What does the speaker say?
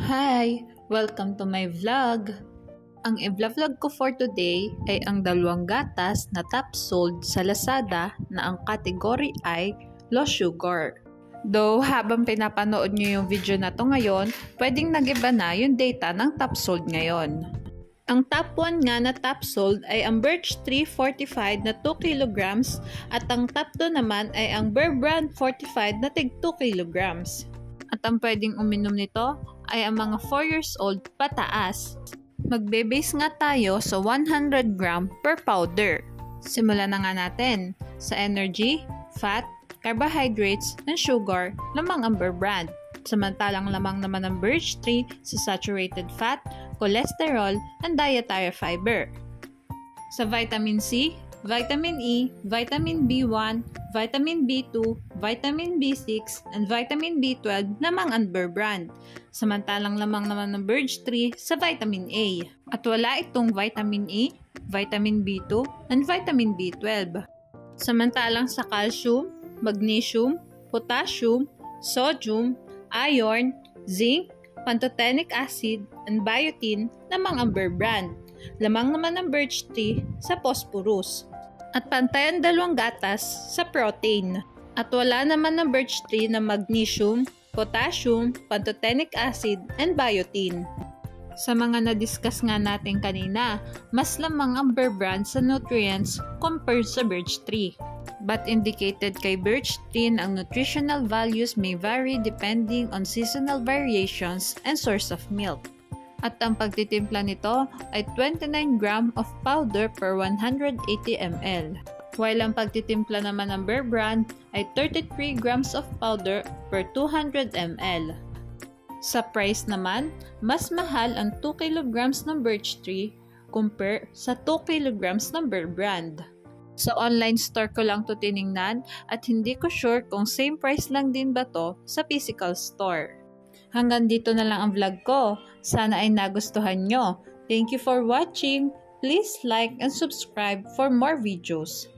Hi! Welcome to my vlog! Ang i-vlog ko for today ay ang dalawang gatas na top sold sa Lazada na ang category ay low sugar. Though habang pinapanood nyo yung video na to ngayon, pwedeng nag-iba na yung data ng top sold ngayon. Ang top 1 nga na top sold ay ang Birch Tree Fortified na 2 kg at ang top 2 naman ay ang Bear Brand Fortified na tig 2 kg. At ang pwedeng uminom nito ay ang mga 4 years old pataas. Magbe-base nga tayo sa 100 gram per powder. Simulan na nga natin. Sa energy, fat, carbohydrates, and sugar, lamang ang Bear Brand. Samantalang lamang naman ng Birch Tree sa saturated fat, cholesterol, and dietary fiber. Sa vitamin C, vitamin E, vitamin B1, vitamin B2, vitamin B6, and vitamin B12 lamang ang Bear Brand. Samantalang lamang naman ng Birch Tree sa vitamin A. At wala itong vitamin E, vitamin B2, and vitamin B12. Samantalang sa calcium, magnesium, potassium, sodium, iron, zinc, pantothenic acid, and biotin lamang ang Bear Brand. Lamang naman ng Birch Tree sa phosphorus. At pantay ang dalawang gatas sa protein. At wala naman ng Birch Tree na magnesium, potassium, pantothenic acid, and biotin. Sa mga na-discuss nga natin kanina, mas lamang ang Bear Brand sa nutrients compared sa Birch Tree. But indicated kay Birch Tree ang nutritional values may vary depending on seasonal variations and source of milk. At ang pagtitimpla nito ay 29 gram of powder per 180 ml. While ang pagtitimpla naman ng Bear Brand ay 33 grams of powder per 200 ml. Sa price naman, mas mahal ang 2 kilograms ng Birch Tree compare sa 2 kilograms ng Bear Brand. Sa online store ko lang to tiningnan at hindi ko sure kung same price lang din ba to sa physical store. Hanggang dito na lang ang vlog ko. Sana ay nagustuhan nyo. Thank you for watching. Please like and subscribe for more videos.